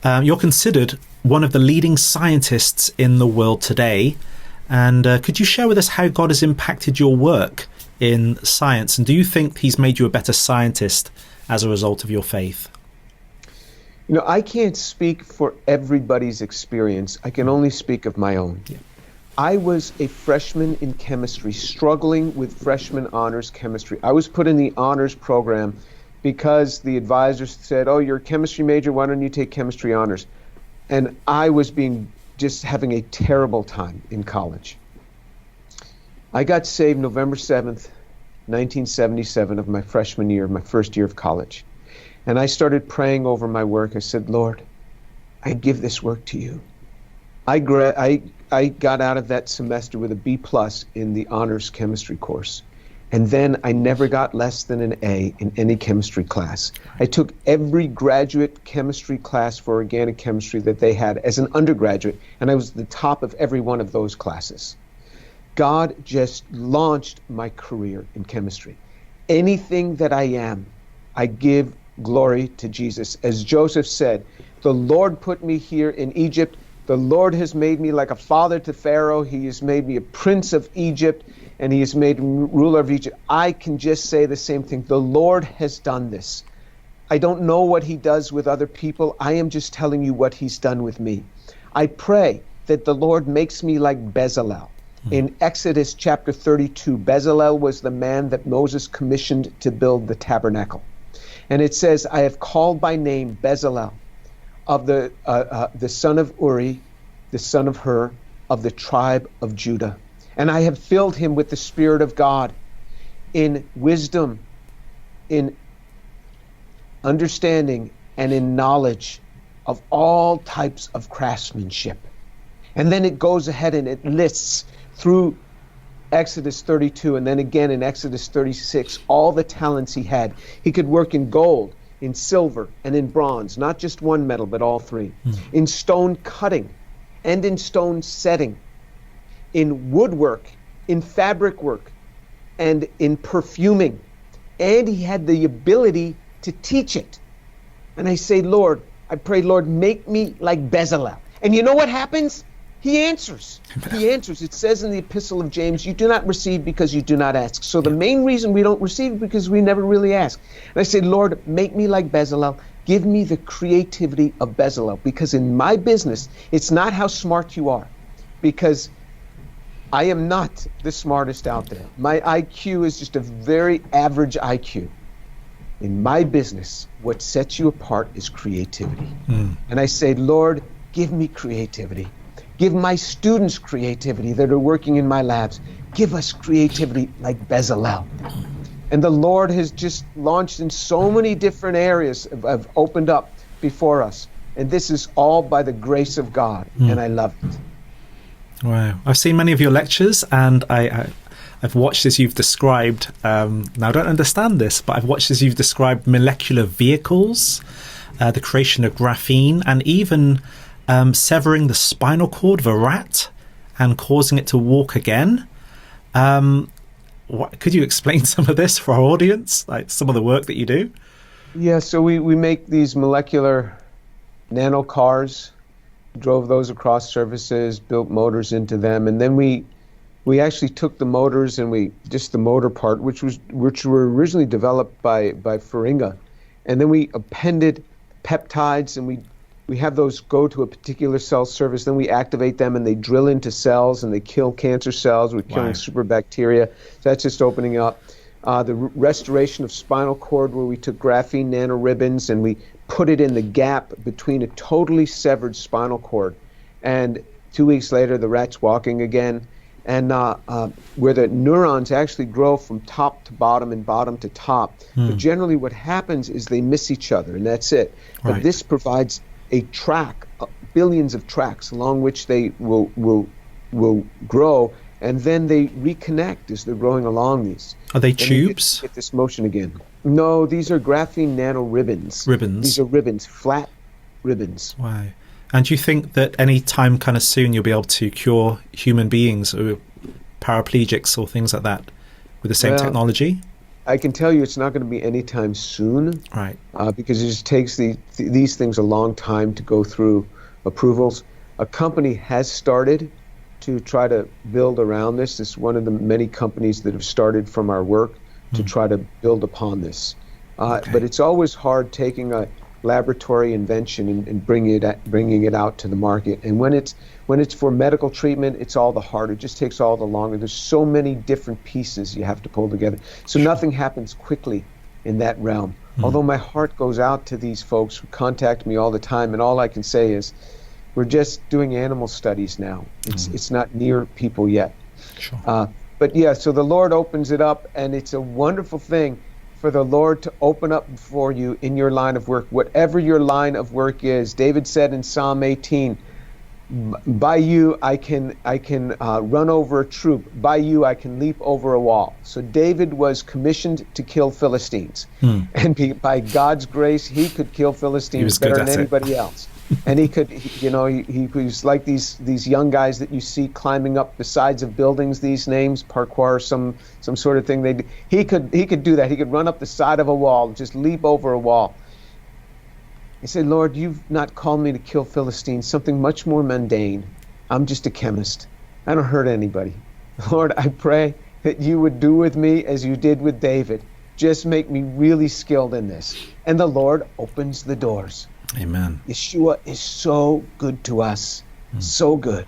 You're considered one of the leading scientists in the world today. And could you share with us how God has impacted your work in science? And do you think he's made you a better scientist as a result of your faith? I can't speak for everybody's experience. I can only speak of my own. Yeah. I was a freshman in chemistry, struggling with freshman honors chemistry. I was put in the honors program because the advisors said, oh, you're a chemistry major, why don't you take chemistry honors? And I was just having a terrible time in college. I got saved November 7th, 1977 of my freshman year, my first year of college. And I started praying over my work. I said, Lord, I give this work to you. I got out of that semester with a B+ in the honors chemistry course. And then I never got less than an A in any chemistry class. I took every graduate chemistry class for organic chemistry that they had as an undergraduate, and I was the top of every one of those classes. God just launched my career in chemistry. Anything that I am, I give glory to Jesus. As Joseph said, the Lord put me here in Egypt. The Lord has made me like a father to Pharaoh. He has made me a prince of Egypt, and he has made me ruler of Egypt. I can just say the same thing. The Lord has done this. I don't know what he does with other people. I am just telling you what he's done with me. I pray that the Lord makes me like Bezalel. In Exodus chapter 32, Bezalel was the man that Moses commissioned to build the tabernacle. And it says, I have called by name Bezalel, of the son of Uri, the son of Hur, of the tribe of Judah. And I have filled him with the Spirit of God in wisdom, in understanding, and in knowledge of all types of craftsmanship. And then it goes ahead and it lists through Exodus 32 and then again in Exodus 36 all the talents he had. He could work in gold, in silver, and in bronze, not just one metal, but all three. In stone cutting and in stone setting, in woodwork, in fabric work, and in perfuming. And he had the ability to teach it. And I say, Lord, I pray, Lord, make me like Bezalel. And you know what happens? He answers. He answers. It says in the Epistle of James, you do not receive because you do not ask. So the main reason we don't receive is because we never really ask. And I say, Lord, make me like Bezalel. Give me the creativity of Bezalel. Because in my business, it's not how smart you are. Because I am not the smartest out there. My IQ is just a very average IQ. In my business, what sets you apart is creativity. And I say, Lord, give me creativity. Give my students creativity that are working in my labs. Give us creativity like Bezalel. And the Lord has just launched in so many different areas, have opened up before us. And this is all by the grace of God. And I love it. Wow. I've seen many of your lectures, and I've watched as you've described, now I don't understand this, but I've watched as you've described molecular vehicles, the creation of graphene, and even severing the spinal cord of a rat and causing it to walk again. Could you explain some of this for our audience, like some of the work that you do? Yeah, so we make these molecular nano cars, drove those across surfaces, built motors into them, and then we actually took the motors and just the motor part, which were originally developed by Feringa, and then we appended peptides, and we have those go to a particular cell surface, then we activate them and they drill into cells and they kill cancer cells. We're killing superbacteria. So that's just opening up. The restoration of spinal cord, where we took graphene nanoribbons and we put it in the gap between a totally severed spinal cord. And 2 weeks later, the rat's walking again. And where the neurons actually grow from top to bottom and bottom to top. But generally what happens is they miss each other, and that's it. But this provides a track, billions of tracks along which they will grow, and then they reconnect as they're growing along these. Are they tubes? Get this motion again. No, these are graphene nanoribbons. Ribbons. These are ribbons, flat ribbons. Wow. And do you think that any time kind of soon you'll be able to cure human beings or paraplegics or things like that with the same technology? I can tell you it's not going to be anytime soon, Right. because it just takes these things a long time to go through approvals. A company has started to try to build around this. It's one of the many companies that have started from our work to try to build upon this. But it's always hard taking a laboratory invention and bringing it out to the market. And when it's for medical treatment, it's all the harder. It just takes all the longer. There's so many different pieces you have to pull together. So nothing happens quickly in that realm. Although my heart goes out to these folks who contact me all the time, and all I can say is, we're just doing animal studies now. It's not near people yet. Sure. But yeah, so the Lord opens it up, and it's a wonderful thing for the Lord to open up for you in your line of work, whatever your line of work is. David said in Psalm 18, by you I can run over a troop. By you I can leap over a wall. So David was commissioned to kill Philistines. And by God's grace, he could kill Philistines better than anybody else. And he could, he was like these young guys that you see climbing up the sides of buildings, these names, parkour, some sort of thing. He could do that. He could run up the side of a wall, just leap over a wall. He said, Lord, you've not called me to kill Philistines, something much more mundane. I'm just a chemist. I don't hurt anybody. Lord, I pray that you would do with me as you did with David. Just make me really skilled in this. And the Lord opens the doors. Amen. Yeshua is so good to us. So good.